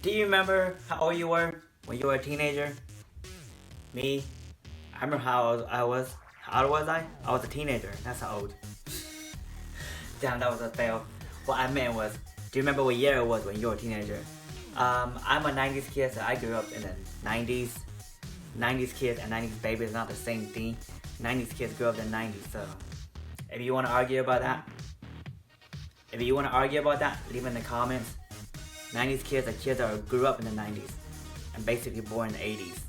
Do you remember how old you were when you were a teenager? Me? I remember how old was. How old was I? I was a teenager. That's how old. Damn, that was a fail. What I meant was, do you remember what year it was when you were a teenager? I'm a 90s kid, so I grew up in the 90s. 90s kids and 90s babies is not the same thing. 90s kids grew up in the 90s, so if you want to argue about that, leave it in the comments. 90s kids are kids that grew up in the 90s and basically born in the 80s.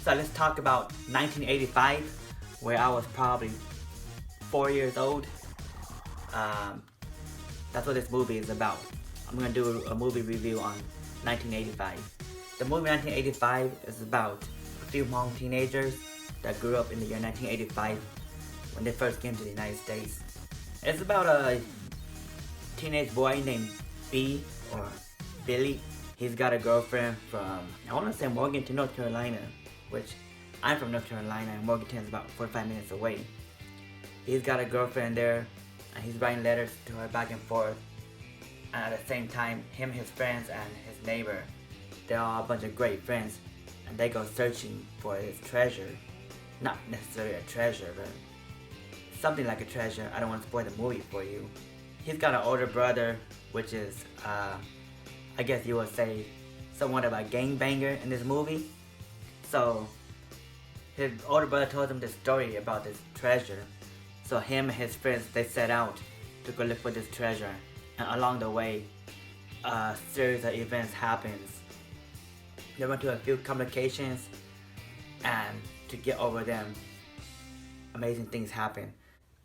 So let's talk about 1985, where I was probably 4 years old. That's what this movie is about. I'm gonna do a movie review on 1985. The movie 1985 is about a few Hmong teenagers that grew up in the year 1985 when they first came to the United States. It's about a teenage boy named B or Billy. He's got a girlfriend from, I want to say Morganton, North Carolina, which I'm from North Carolina and Morganton is about 45 minutes away. He's got a girlfriend there and he's writing letters to her back and forth. And at the same time, him, his friends, and his neighbor, they're all a bunch of great friends, and they go searching for his treasure. Not necessarily a treasure, but something like a treasure. I don't want to spoil the movie for you. He's got an older brother, which is, I guess you would say, somewhat of a gangbanger in this movie. So, his older brother told him the story about this treasure. So him and his friends, they set out to go look for this treasure. And along the way, a series of events happens. They run into a few complications, and to get over them, amazing things happen.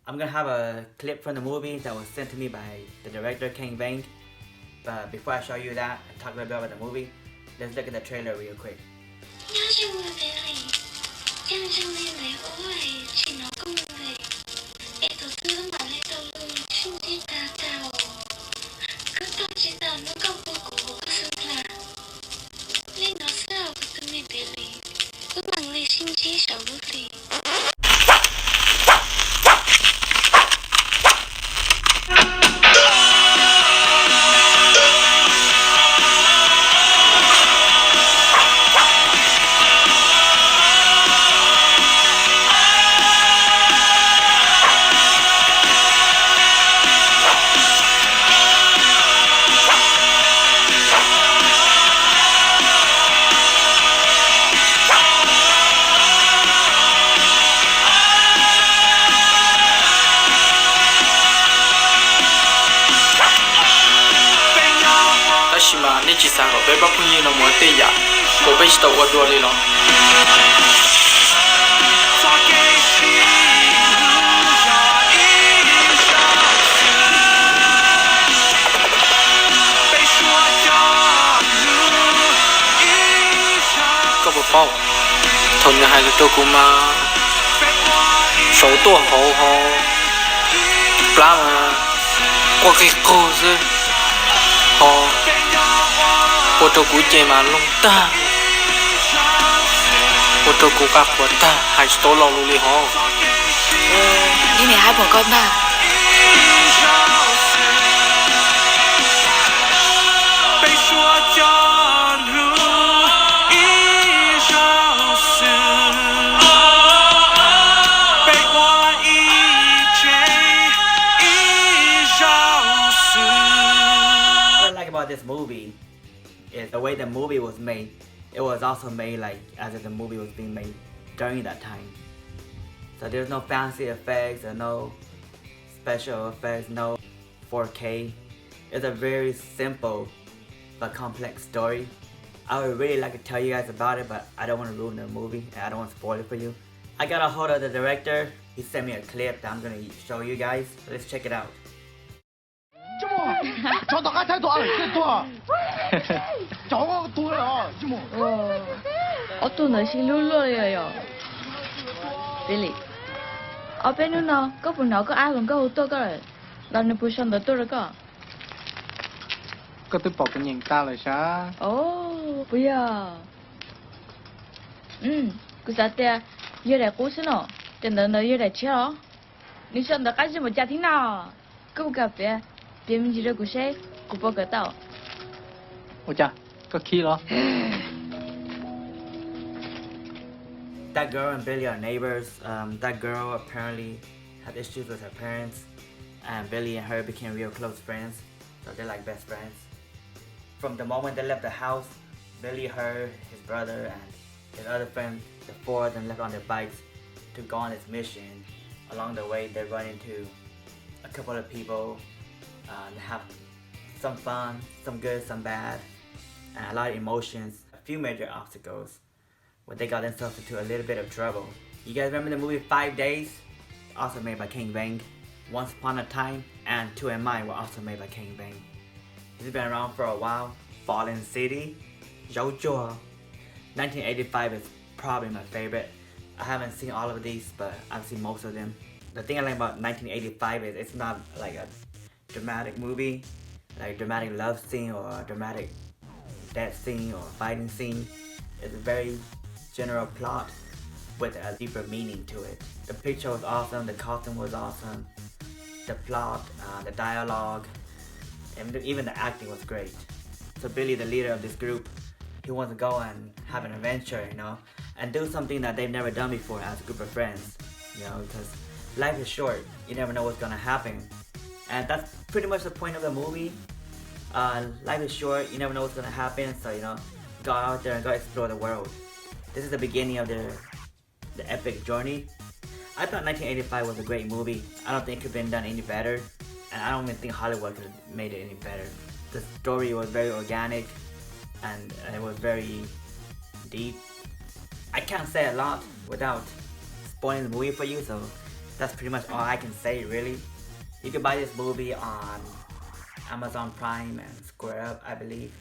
I'm gonna have a clip from the movie that was sent to me by the director, King Bang. But before I show you that and talk a little bit about the movie, let's look at the trailer real quick. Shima ni chỉ sang ở bên bắc phương nó muốn tê ya, của bên tàu ở đua đi lo. Có một bao, thôn nhà hai cái chỗ cũng mà, số tuổi hậu hậu, lá mà, qua cái cô chứ, họ. Cô trâu cú chê mà lông ta cô trâu cú các của ta hai số lâu luôn đi hò như này hai bọn con ta What I like about this movie is the way the movie was made. It was also made like as if the movie was being made during that time. So there's no fancy effects or no special effects, no 4K. It's a very simple but complex story. I would really like to tell you guys about it, but I don't want to ruin the movie and I don't want to spoil it for you. I got a hold of the director. He sent me a clip that I'm going to show you guys. So let's check it out. 어떤 날씨 룰러예요. Billy. ở bênนู้นnó có phụ nữ có ai còn có ô tô cơ rồi. Lần này phụ xong tới tôi rồi cơ. Có tôi bỏ cái nhìn ta lại sao? Ồ, bây giờ. Cứ sao thế? Giờ này cố xin nó. Trên đó nó giờ này chết đó. Nếu xong đó cái gì mà cha thế nào? Có một cà phê. Bây mình chỉ được cố xe. Cố bỏ cái tàu. 我讲个 key 咯。That girl and Billy are neighbors. That girl apparently had issues with her parents, and Billy and her became real close friends. So they're like best friends. From the moment they left the house, Billy, her, his brother, and his other friend, the four of them left on their bikes to go on this mission. Along the way, they run into a couple of people. They have some fun, some good, some bad, and a lot of emotions. A few major obstacles where they got themselves into a little bit of trouble. You guys remember the movie 5 Days? Also made by King Bang. Once Upon a Time and 2MI were also made by King Bang. It's been around for a while. Fallen City, Jojo. 1985 is probably my favorite. I haven't seen all of these, but I've seen most of them. The thing I like about 1985 is it's not like a dramatic movie, like a dramatic love scene or a dramatic death scene or fighting scene. It's a very general plot with a deeper meaning to it. The picture was awesome, the costume was awesome, the plot, the dialogue, and even the acting was great. So Billy, the leader of this group, he wants to go and have an adventure, and do something that they've never done before as a group of friends, because life is short, you never know what's gonna happen. And that's pretty much the point of the movie. Life is short, you never know what's gonna happen, so go out there and go explore the world. This is the beginning of the epic journey. I thought 1985 was a great movie. I don't think it could have been done any better, and I don't even think Hollywood could have made it any better. The story was very organic, and it was very deep. I can't say a lot without spoiling the movie for you, so that's pretty much all I can say, really. You can buy this movie on Amazon Prime and Square Up, I believe.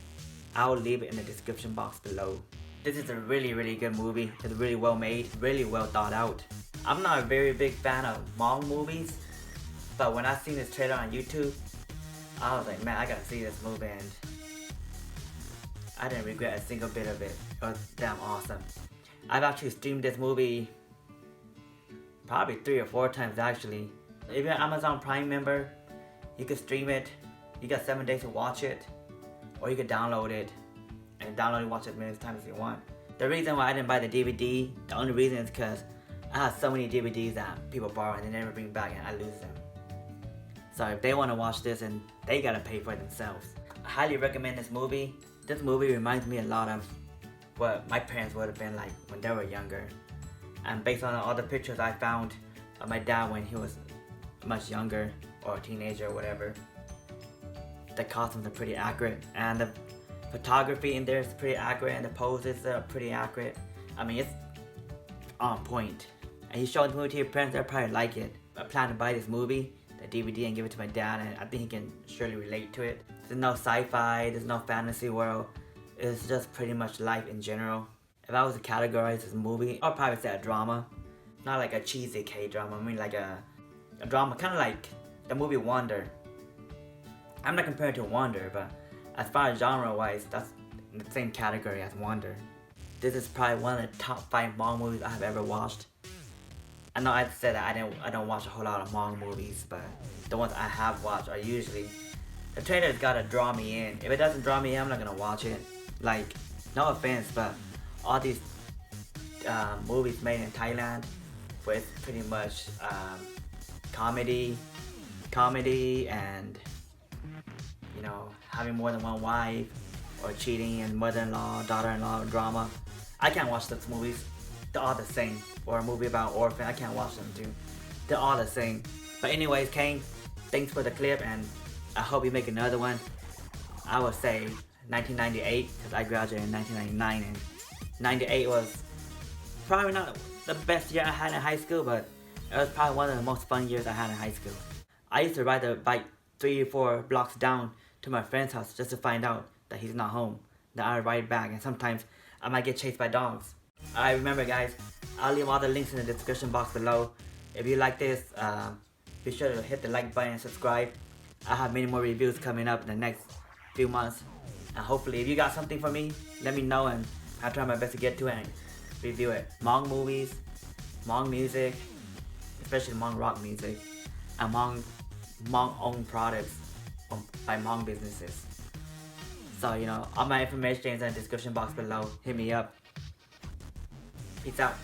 I'll leave it in the description box below. This is a really, really good movie. It's really well made, really well thought out. I'm not a very big fan of Hmong movies, but when I seen this trailer on YouTube, I was like, man, I gotta see this movie, and I didn't regret a single bit of it. It was damn awesome. I've actually streamed this movie probably 3 or 4 times actually. If you're an Amazon Prime member, you can stream it. You got 7 days to watch it, or you can download it and download and watch it as many times as you want. The reason why I didn't buy the DVD, the only reason is because I have so many DVDs that people borrow and they never bring back, and I lose them. So if they want to watch this, and they gotta pay for it themselves. I highly recommend this movie. This movie reminds me a lot of what my parents would have been like when they were younger. And based on all the pictures I found of my dad when he was much younger, or a teenager or whatever, the costumes are pretty accurate, and the photography in there is pretty accurate, and the poses are pretty accurate. I mean, it's on point. And you show the movie to your parents, they'll probably like it. I plan to buy this movie, the DVD, and give it to my dad, and I think he can surely relate to it. There's no sci-fi, there's no fantasy world. It's just pretty much life in general. If I was to categorize this movie, I'd probably say a drama. Not like a cheesy K-drama, I mean like a drama, kind of like the movie Wonder. I'm not comparing it to Wonder, but as far as genre-wise, that's in the same category as Wonder. This is probably one of the top 5 Hmong movies I have ever watched. I know I said that I don't watch a whole lot of Hmong movies, but the ones I have watched are usually, the trailer's gotta draw me in. If it doesn't draw me in, I'm not gonna watch it. Like, no offense, but all these movies made in Thailand, where it's pretty much comedy, and having more than one wife, or cheating, and mother-in-law, daughter-in-law drama. I can't watch those movies. They're all the same. Or a movie about orphan, I can't watch them too. They're all the same. But anyways, Kane, thanks for the clip, and I hope you make another one. I would say 1998, because I graduated in 1999, and 98 was probably not the best year I had in high school, but it was probably one of the most fun years I had in high school. I used to ride the bike 3 or 4 blocks down to my friend's house just to find out that he's not home. Then I would ride back, and sometimes I might get chased by dogs. Alright, remember guys, I'll leave all the links in the description box below. If you like this, be sure to hit the like button and subscribe. I have many more reviews coming up in the next few months. And hopefully, if you got something for me, let me know, and I'll try my best to get to it and review it. Hmong movies, Hmong music, especially Hmong rock music, and Hmong owned products by Hmong businesses. So, you know, all my information is in the description box below. Hit me up. Peace out.